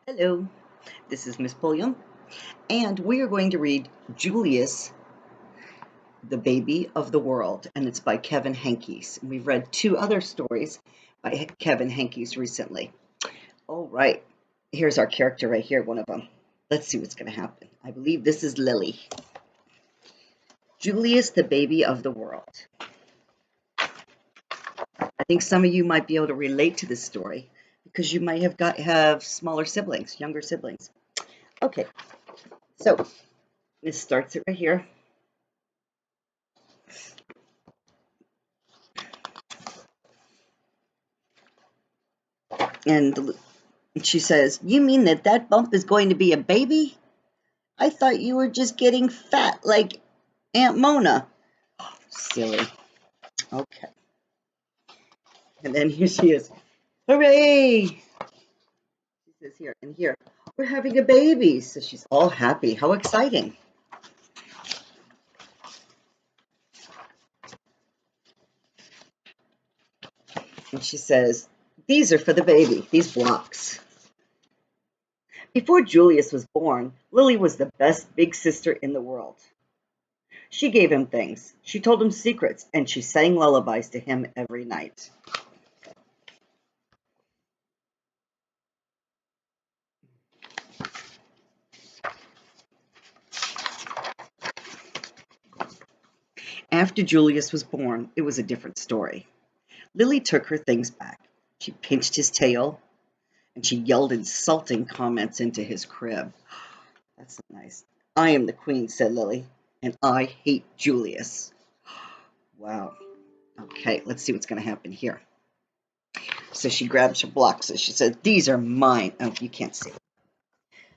Hello, this is Miss Pulliam, and we are going to read Julius, the Baby of the World, and it's by Kevin Henkes. We've read two other stories by Kevin Henkes recently. All right, here's our character right here, one of them. Let's see what's going to happen. I believe this is Lily. Julius, the Baby of the World. I think some of you might be able to relate to this story because you might have smaller siblings, younger siblings. Okay, so this starts it right here. And she says, "You mean that bump is going to be a baby? I thought you were just getting fat like Aunt Mona." Silly. Okay. And then here she is. "Hooray!" She says, "Here and here. We're having a baby." So she's all happy. How exciting. And she says, "These are for the baby, these blocks." Before Julius was born, Lily was the best big sister in the world. She gave him things, she told him secrets, and she sang lullabies to him every night. After Julius was born, it was a different story. Lily took her things back. She pinched his tail, and she yelled insulting comments into his crib. That's not nice. "I am the queen," said Lily, "and I hate Julius." Wow. Okay, let's see what's going to happen here. So she grabs her blocks and she says, "These are mine." Oh, you can't see.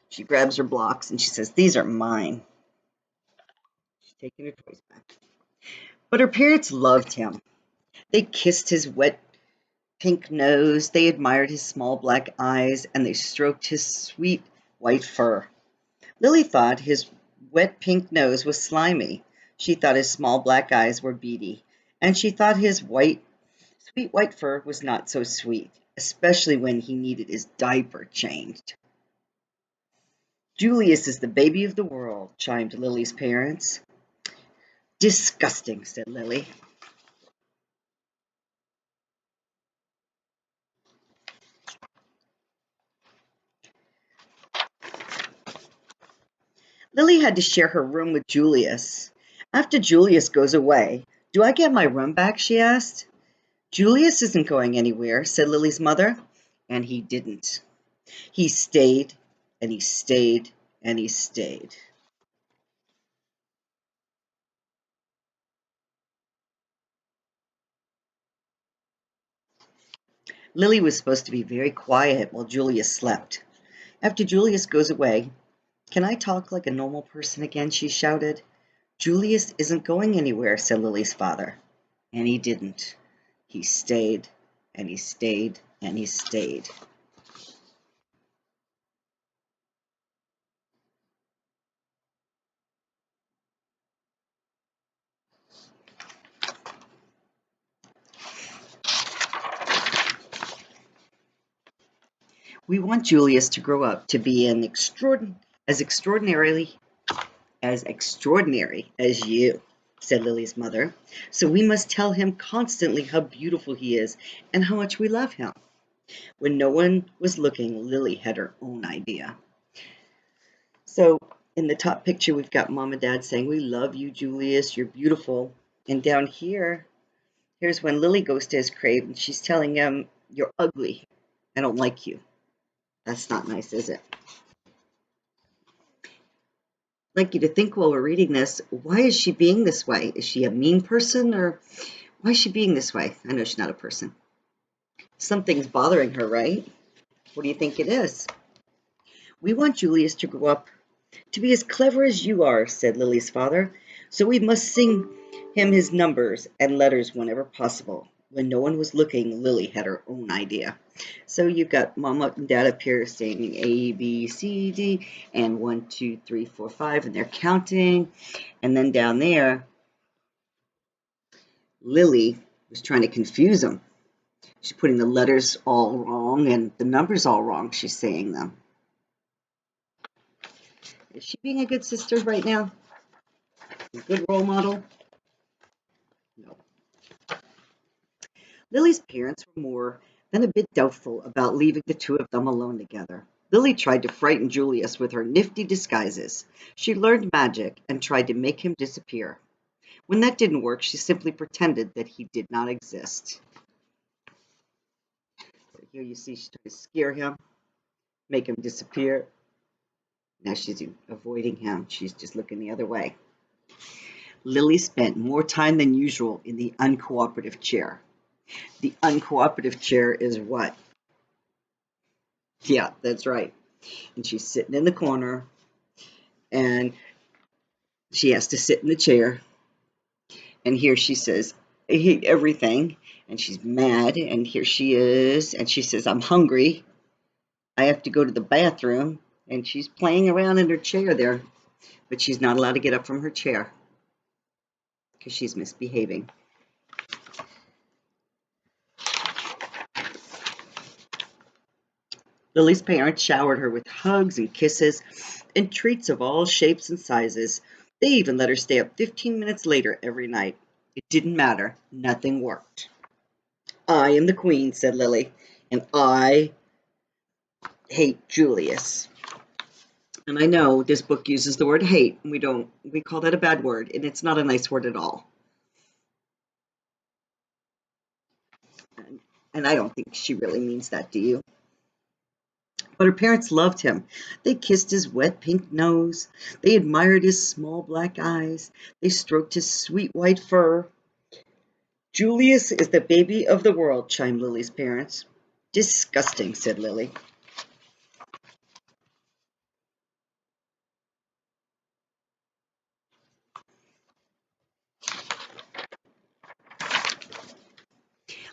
She grabs her blocks and she says, "These are mine." She's taking her toys back. But her parents loved him. They kissed his wet pink nose, they admired his small black eyes, and they stroked his sweet white fur. Lily thought his wet pink nose was slimy. She thought his small black eyes were beady. And she thought his sweet white fur was not so sweet, especially when he needed his diaper changed. "Julius is the baby of the world," chimed Lily's parents. "Disgusting," said Lily. Lily had to share her room with Julius. "After Julius goes away, do I get my room back?" she asked. "Julius isn't going anywhere," said Lily's mother. And he didn't. He stayed, and he stayed, and he stayed. Lily was supposed to be very quiet while Julius slept. "After Julius goes away, can I talk like a normal person again?" she shouted. "Julius isn't going anywhere," said Lily's father. And he didn't. He stayed, and he stayed, and he stayed. "We want Julius to grow up to be as extraordinary as you," said Lily's mother. "So we must tell him constantly how beautiful he is and how much we love him." When no one was looking, Lily had her own idea. So in the top picture, we've got Mom and Dad saying, "We love you, Julius. You're beautiful." And down here, here's when Lily goes to his crib and she's telling him, "You're ugly. I don't like you." That's not nice, is it? I'd like you to think while we're reading this, why is she being this way? Is she a mean person, or why is she being this way? I know she's not a person. Something's bothering her, right? What do you think it is? "We want Julius to grow up to be as clever as you are," said Lily's father. "So we must sing him his numbers and letters whenever possible." When no one was looking, Lily had her own idea. So you've got Mama and Dad up here saying A, B, C, D, and 1, 2, 3, 4, 5, and they're counting. And then down there, Lily was trying to confuse them. She's putting the letters all wrong and the numbers all wrong. She's saying them. Is she being a good sister right now? A good role model? No. Lily's parents were more than a bit doubtful about leaving the two of them alone together. Lily tried to frighten Julius with her nifty disguises. She learned magic and tried to make him disappear. When that didn't work, she simply pretended that he did not exist. Here you see she's trying to scare him, make him disappear. Now she's avoiding him. She's just looking the other way. Lily spent more time than usual in the uncooperative chair. The uncooperative chair is what? Yeah, that's right. And she's sitting in the corner, and she has to sit in the chair. And here she says, I hate everything. And she's mad. And here she is. And she says, I'm hungry. I have to go to the bathroom. And she's playing around in her chair there. But she's not allowed to get up from her chair because she's misbehaving. Lily's parents showered her with hugs and kisses and treats of all shapes and sizes. They even let her stay up 15 minutes later every night. It didn't matter. Nothing worked. I am the queen, said Lily, and I hate Julius. And I know this book uses the word hate, and we call that a bad word, and it's not a nice word at all. And I don't think she really means that, do you? But her parents loved him. They kissed his wet pink nose. They admired his small black eyes. They stroked his sweet white fur. Julius is the baby of the world, chimed Lily's parents. Disgusting, said Lily.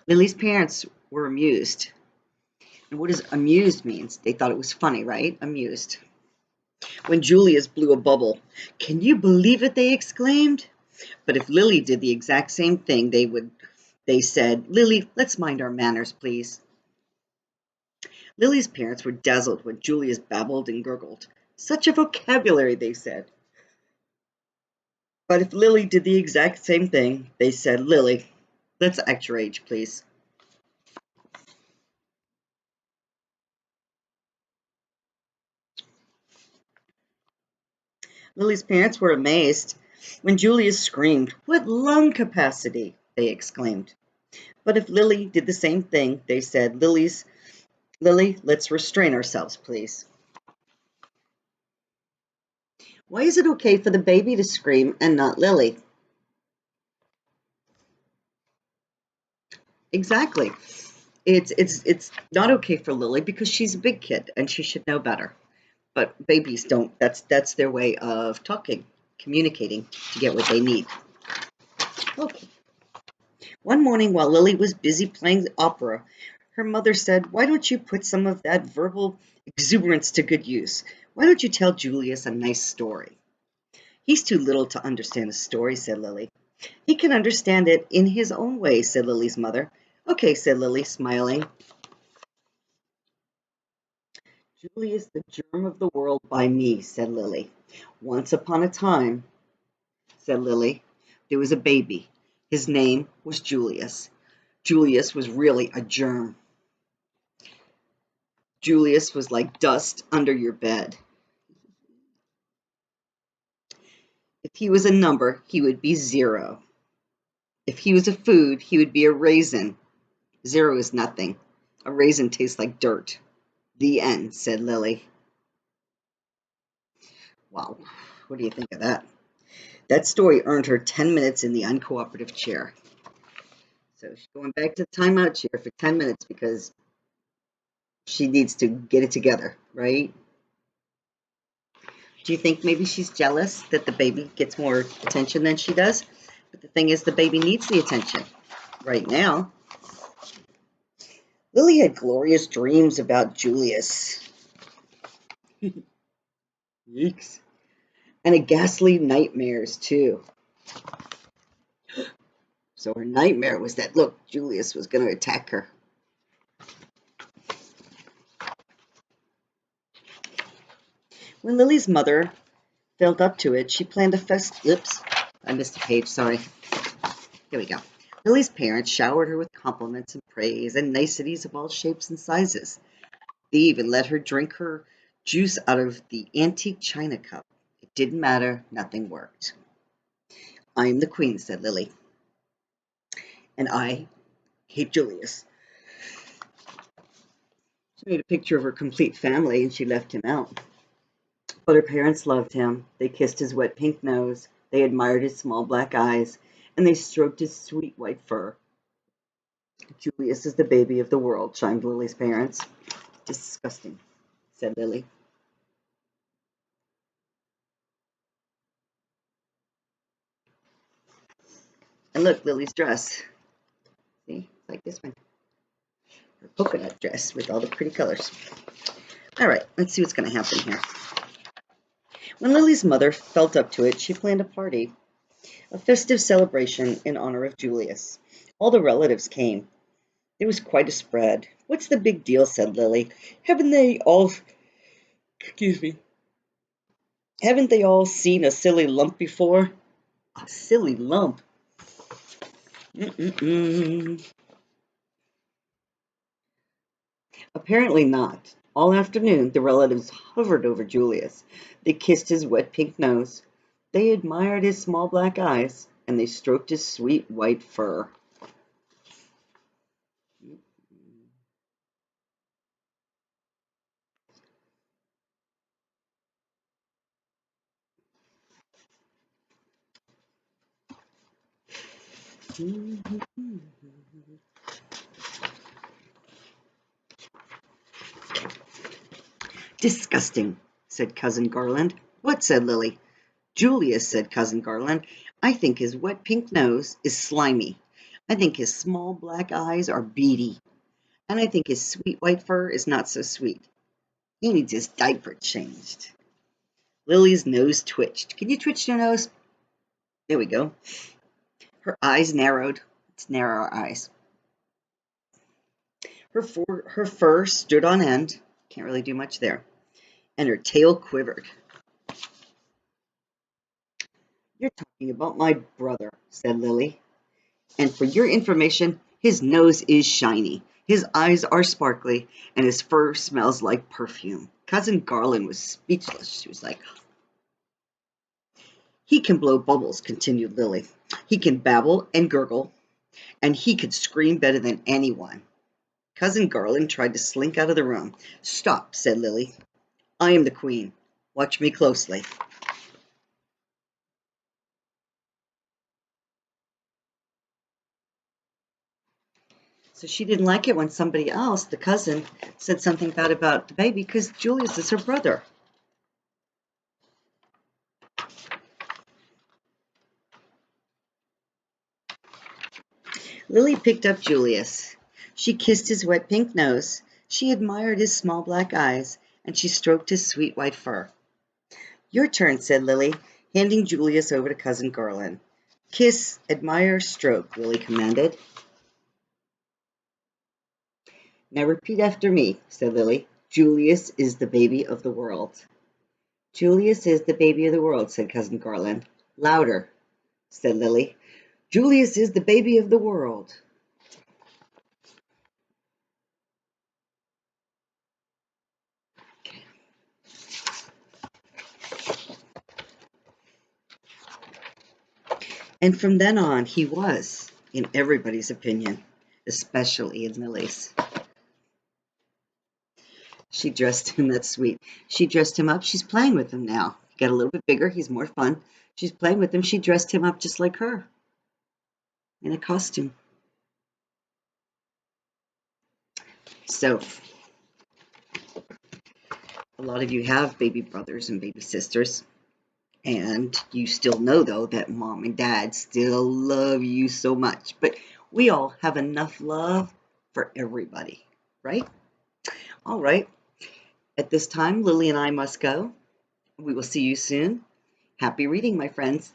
Lily's parents were amused. And what does amused means? They thought it was funny, right? Amused. When Julius blew a bubble, can you believe it? They exclaimed. But if Lily did the exact same thing, they said, Lily, let's mind our manners, please. Lily's parents were dazzled when Julius babbled and gurgled. Such a vocabulary, they said. But if Lily did the exact same thing, they said, Lily, let's act your age, please. Lily's parents were amazed when Julius screamed, What lung capacity! They exclaimed. But if Lily did the same thing, they said, Lily, let's restrain ourselves, please. Why is it okay for the baby to scream and not Lily? Exactly. It's not okay for Lily because she's a big kid and she should know better. But babies don't. That's their way of talking, communicating to get what they need. Okay. One morning while Lily was busy playing the opera, her mother said, Why don't you put some of that verbal exuberance to good use? Why don't you tell Julius a nice story? He's too little to understand a story, said Lily. He can understand it in his own way, said Lily's mother. Okay, said Lily, smiling. Julius, the germ of the world by me, said Lily. Once upon a time, said Lily, there was a baby. His name was Julius. Julius was really a germ. Julius was like dust under your bed. If he was a number, he would be 0. If he was a food, he would be a raisin. 0 is nothing. A raisin tastes like dirt. The end, said Lily. Wow, what do you think of that? That story earned her 10 minutes in the uncooperative chair. So she's going back to the timeout chair for 10 minutes because she needs to get it together, right? Do you think maybe she's jealous that the baby gets more attention than she does? But the thing is, the baby needs the attention right now. Lily had glorious dreams about Julius. Yeeks. And a ghastly nightmares, too. So her nightmare was that, look, Julius was going to attack her. When Lily's mother felt up to it, she planned a fest. Oops, I missed a page, sorry. Here we go. Lily's parents showered her with compliments and praise and niceties of all shapes and sizes. They even let her drink her juice out of the antique china cup. It didn't matter, nothing worked. I am the queen, said Lily, and I hate Julius. She made a picture of her complete family and she left him out. But her parents loved him. They kissed his wet pink nose, they admired his small black eyes, and they stroked his sweet white fur. Julius is the baby of the world, chimed Lily's parents. Disgusting, said Lily. And look, Lily's dress. See, like this one. Her polka dot dress with all the pretty colors. All right, let's see what's going to happen here. When Lily's mother felt up to it, she planned a party, a festive celebration in honor of Julius. All the relatives came. There was quite a spread. What's the big deal, said Lily. Haven't they all, excuse me, haven't they all seen a silly lump before? A silly lump? Mm-mm-mm. Apparently not. All afternoon, the relatives hovered over Julius. They kissed his wet pink nose. They admired his small black eyes, and they stroked his sweet white fur. Disgusting, said Cousin Garland. What? Said Lily. Julius, said Cousin Garland. I think his wet pink nose is slimy. I think his small black eyes are beady. And I think his sweet white fur is not so sweet. He needs his diaper changed. Lily's nose twitched. Can you twitch your nose? There we go. Her eyes narrowed. Let's narrow our eyes. Her fur stood on end. Can't really do much there. And her tail quivered. You're talking about my brother, said Lily. And for your information, his nose is shiny, his eyes are sparkly, and his fur smells like perfume. Cousin Garland was speechless. She was like, he can blow bubbles, continued Lily. He can babble and gurgle, and he could scream better than anyone. Cousin Garland tried to slink out of the room. Stop, said Lily. I am the queen. Watch me closely. So she didn't like it when somebody else, the cousin, said something bad about the baby because Julius is her brother. Lily picked up Julius. She kissed his wet pink nose. She admired his small black eyes, and she stroked his sweet white fur. Your turn, said Lily, handing Julius over to Cousin Garland. Kiss, admire, stroke, Lily commanded. Now repeat after me, said Lily. Julius is the baby of the world. Julius is the baby of the world, said Cousin Garland. Louder, said Lily. Julius is the baby of the world. And from then on, he was, in everybody's opinion, especially in Lily's. She dressed him, that's sweet. She dressed him up. She's playing with him now. He got a little bit bigger. He's more fun. She's playing with him. She dressed him up just like her in a costume. So, a lot of you have baby brothers and baby sisters. And you still know, though, that mom and dad still love you so much. But we all have enough love for everybody, right? All right. At this time, Lily and I must go. We will see you soon. Happy reading, my friends.